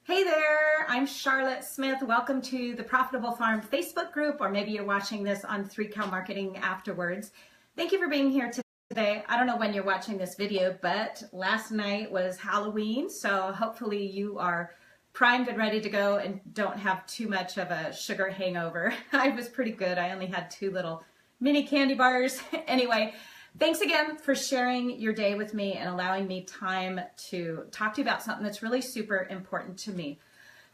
Hey there, I'm Charlotte Smith. Welcome to the Profitable Farm Facebook group, or maybe you're watching this on 3Cow Marketing afterwards. Thank you for being here today. I don't know when you're watching this video, but last night was Halloween, so hopefully you are primed and ready to go and don't have too much of a sugar hangover. I was pretty good. I only had 2 little mini candy bars. Anyway, thanks again for sharing your day with me and allowing me time to talk to you about something that's really super important to me.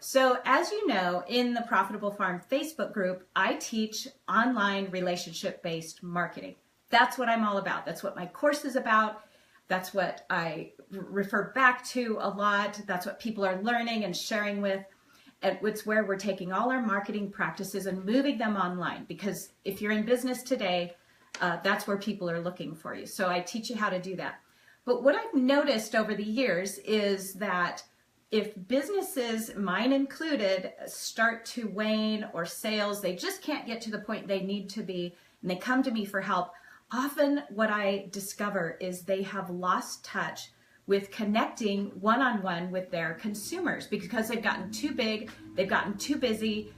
So as you know, in the Profitable Farm Facebook group, I teach online relationship-based marketing. That's what I'm all about. That's what my course is about. That's what I refer back to a lot. That's what people are learning and sharing with. And it's where we're taking all our marketing practices and moving them online, because if you're in business today, that's where people are looking for you. So I teach you how to do that. But what I've noticed over the years is that if businesses, mine included, start to wane, or sales, they just can't get to the point they need to be, and they come to me for help, often what I discover is they have lost touch with connecting one-on-one with their consumers, because they've gotten too big, they've gotten too busy,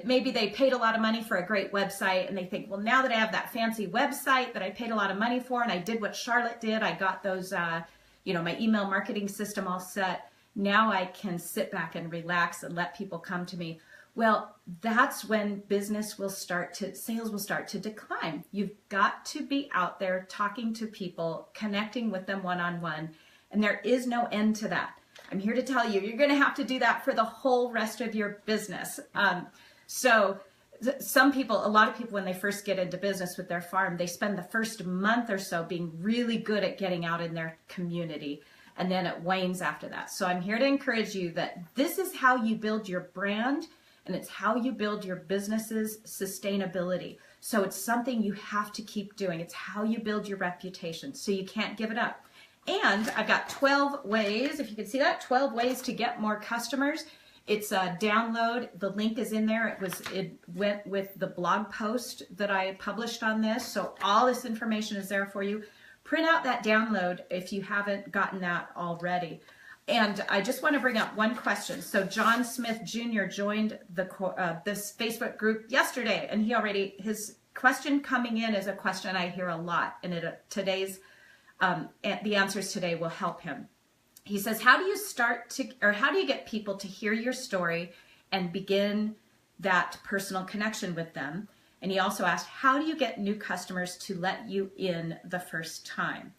maybe they paid a lot of money for a great website, and they think, well, now that I have that fancy website that I paid a lot of money for, and I did what Charlotte did, I got those, my email marketing system all set, now I can sit back and relax and let people come to me. Well, that's when sales will start to decline. You've got to be out there talking to people, connecting with them one-on-one, and there is no end to that. I'm here to tell you, you're going to have to do that for the whole rest of your business. So a lot of people, when they first get into business with their farm, they spend the first month or so being really good at getting out in their community, and then it wanes after that. So I'm here to encourage you that this is how you build your brand, and it's how you build your business's sustainability. So it's something you have to keep doing. It's how you build your reputation, so you can't give it up. And I've got 12 ways, if you can see that, 12 ways to get more customers. It's a download. The link is in there. It went with the blog post that I published on this. So all this information is there for you. Print out that download if you haven't gotten that already. And I just want to bring up one question. So John Smith Jr. joined this Facebook group yesterday, and his question coming in is a question I hear a lot, and the answers today will help him. He says, how do you get people to hear your story and begin that personal connection with them? And he also asked, how do you get new customers to let you in the first time?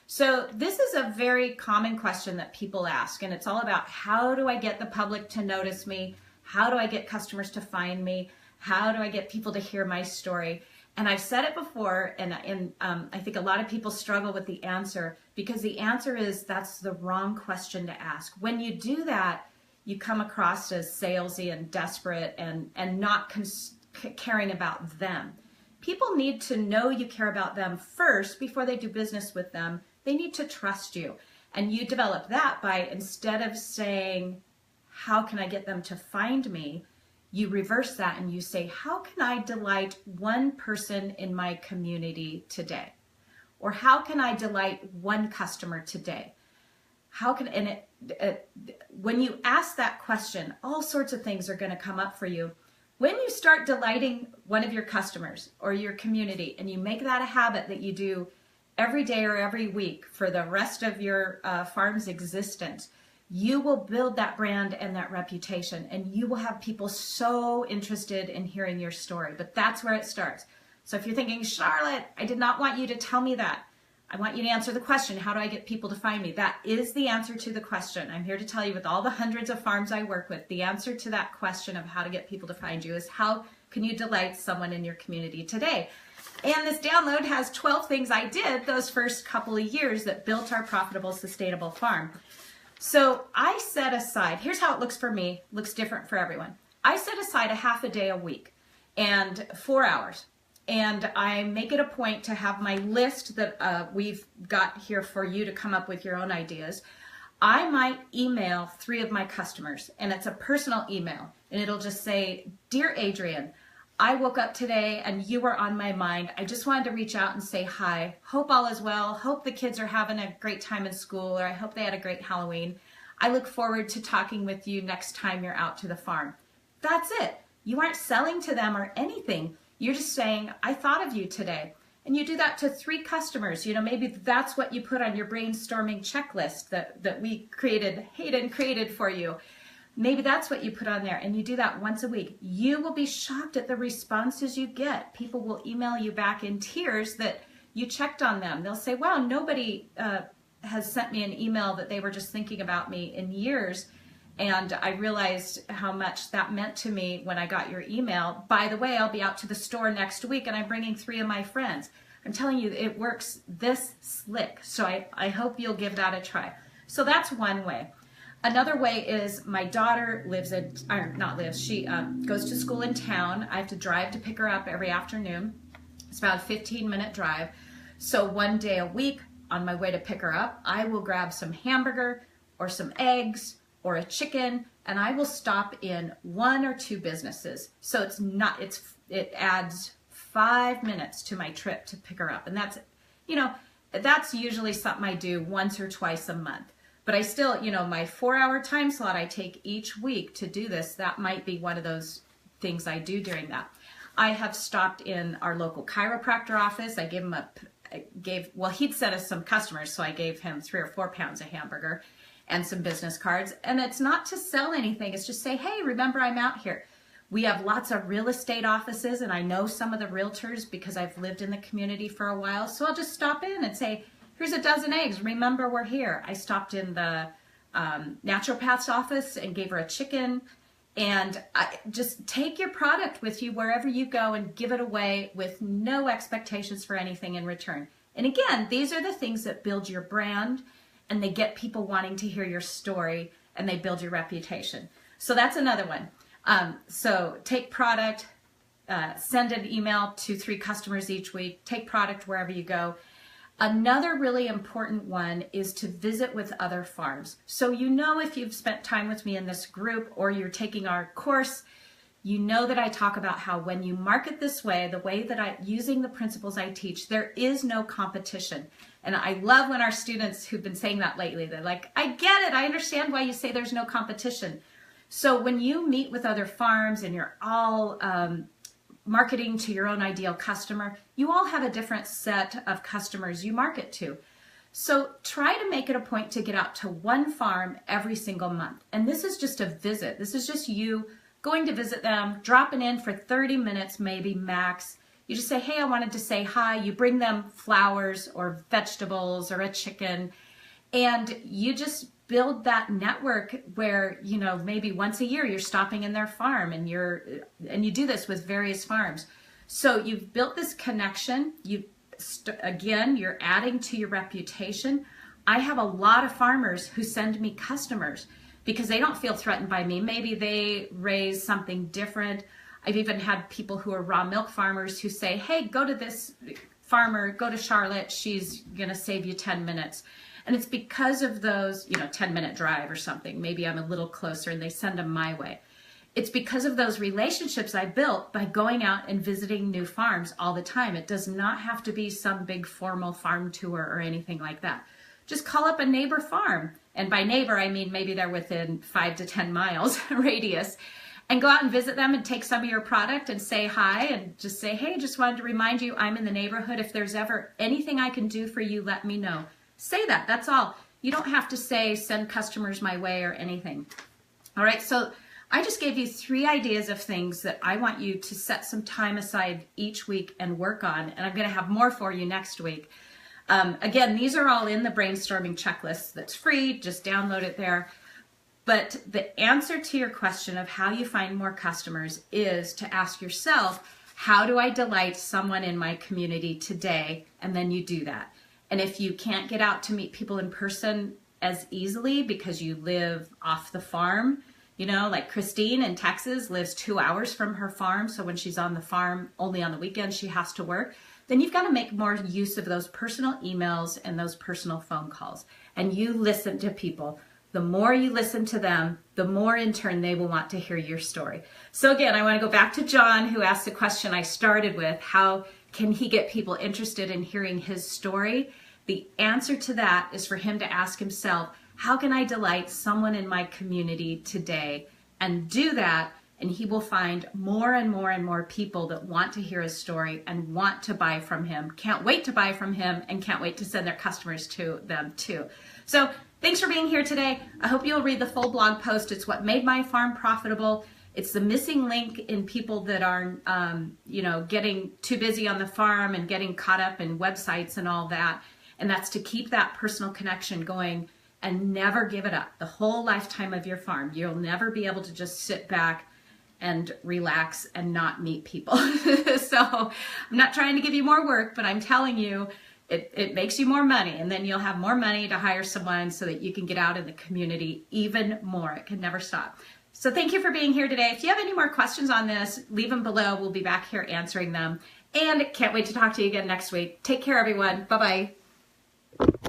So this is a very common question that people ask, and it's all about, how do I get the public to notice me? How do I get customers to find me? How do I get people to hear my story? And I've said it before, and I think a lot of people struggle with the answer, because the answer is that's the wrong question to ask. When you do that, you come across as salesy and desperate and not caring about them. People need to know you care about them first before they do business with them. They need to trust you. And you develop that by, instead of saying, how can I get them to find me? You reverse that and you say, how can I delight one person in my community today? Or how can I delight one customer today? When you ask that question, all sorts of things are going to come up for you. When you start delighting one of your customers or your community, and you make that a habit that you do every day or every week for the rest of your farm's existence, you will build that brand and that reputation, and you will have people so interested in hearing your story. But that's where it starts. So if you're thinking, Charlotte, I did not want you to tell me that. I want you to answer the question, how do I get people to find me? That is the answer to the question. I'm here to tell you, with all the hundreds of farms I work with, the answer to that question of how to get people to find you is, how can you delight someone in your community today? And this download has 12 things I did those first couple of years that built our profitable, sustainable farm. So I set aside, here's how it looks for me, looks different for everyone. I set aside a half a day a week and 4 hours. And I make it a point to have my list that we've got here for you to come up with your own ideas. I might email 3 of my customers, and it's a personal email, and it'll just say, Dear Adrian, I woke up today and you were on my mind. I just wanted to reach out and say hi. Hope all is well. Hope the kids are having a great time in school, or I hope they had a great Halloween. I look forward to talking with you next time you're out to the farm. That's it. You aren't selling to them or anything. You're just saying, I thought of you today. And you do that to 3 customers. You know, maybe that's what you put on your brainstorming checklist that we created, Hayden created for you. Maybe that's what you put on there, and you do that once a week. You will be shocked at the responses you get. People will email you back in tears that you checked on them. They'll say, wow, nobody has sent me an email that they were just thinking about me in years. And I realized how much that meant to me when I got your email. By the way, I'll be out to the store next week and I'm bringing 3 of my friends. I'm telling you, it works this slick. So I hope you'll give that a try. So that's one way. Another way is my daughter she goes to school in town. I have to drive to pick her up every afternoon. It's about a 15-minute drive. So one day a week on my way to pick her up, I will grab some hamburger or some eggs or a chicken, and I will stop in 1 or 2 businesses. So it adds 5 minutes to my trip to pick her up. And that's usually something I do once or twice a month. But I still, my 4-hour time slot I take each week to do this, that might be one of those things I do during that. I have stopped in our local chiropractor office. I gave him he'd sent us some customers, so I gave him 3 or 4 pounds of hamburger and some business cards. And it's not to sell anything. It's just say, hey, remember I'm out here. We have lots of real estate offices, and I know some of the realtors because I've lived in the community for a while. So I'll just stop in and say, here's a dozen eggs. Remember, we're here. I stopped in the naturopath's office and gave her a chicken. And just take your product with you wherever you go and give it away with no expectations for anything in return. And again, these are the things that build your brand, and they get people wanting to hear your story, and they build your reputation. So that's another one. So take product, send an email to 3 customers each week, take product wherever you go. Another really important one is to visit with other farms. So if you've spent time with me in this group or you're taking our course, you know that I talk about how when you market this way, the way that using the principles I teach, there is no competition. And I love when our students who've been saying that lately, they're like, I get it. I understand why you say there's no competition. So when you meet with other farms and you're all marketing to your own ideal customer, you all have a different set of customers you market to. So try to make it a point to get out to one farm every single month. And this is just a visit. This is just you going to visit them, dropping in for 30 minutes, maybe max. You just say, hey, I wanted to say hi. You bring them flowers or vegetables or a chicken, and you just build that network where, maybe once a year you're stopping in their farm, and you do this with various farms. So you've built this connection. Again, you're adding to your reputation. I have a lot of farmers who send me customers because they don't feel threatened by me. Maybe they raise something different. I've even had people who are raw milk farmers who say, hey, go to this farmer, go to Charlotte. She's going to save you 10 minutes. And it's because of those, 10-minute drive or something. Maybe I'm a little closer and they send them my way. It's because of those relationships I built by going out and visiting new farms all the time. It does not have to be some big formal farm tour or anything like that. Just call up a neighbor farm. And by neighbor, I mean maybe they're within 5 to 10 miles radius. And go out and visit them and take some of your product and say hi and just say, hey, just wanted to remind you I'm in the neighborhood. If there's ever anything I can do for you, let me know. Say that. That's all. You don't have to say send customers my way or anything. All right. So I just gave you 3 ideas of things that I want you to set some time aside each week and work on. And I'm going to have more for you next week. Again, these are all in the brainstorming checklist that's free. Just download it there. But the answer to your question of how you find more customers is to ask yourself, how do I delight someone in my community today? And then you do that. And if you can't get out to meet people in person as easily because you live off the farm, like Christine in Texas lives 2 hours from her farm. So when she's on the farm, only on the weekends she has to work. Then you've got to make more use of those personal emails and those personal phone calls. And you listen to people. The more you listen to them, the more in turn they will want to hear your story. So again, I want to go back to John, who asked the question I started with, how can he get people interested in hearing his story? The answer to that is for him to ask himself, how can I delight someone in my community today? And do that, and he will find more and more and more people that want to hear his story and want to buy from him, can't wait to buy from him, and can't wait to send their customers to them too. So thanks for being here today. I hope you'll read the full blog post. It's what made my farm profitable. It's the missing link in people that are, getting too busy on the farm and getting caught up in websites and all that. And that's to keep that personal connection going and never give it up. The whole lifetime of your farm, you'll never be able to just sit back and relax and not meet people. So I'm not trying to give you more work, but I'm telling you, it makes you more money, and then you'll have more money to hire someone so that you can get out in the community even more. It can never stop. So thank you for being here today. If you have any more questions on this, leave them below. We'll be back here answering them. And can't wait to talk to you again next week. Take care, everyone. Bye-bye.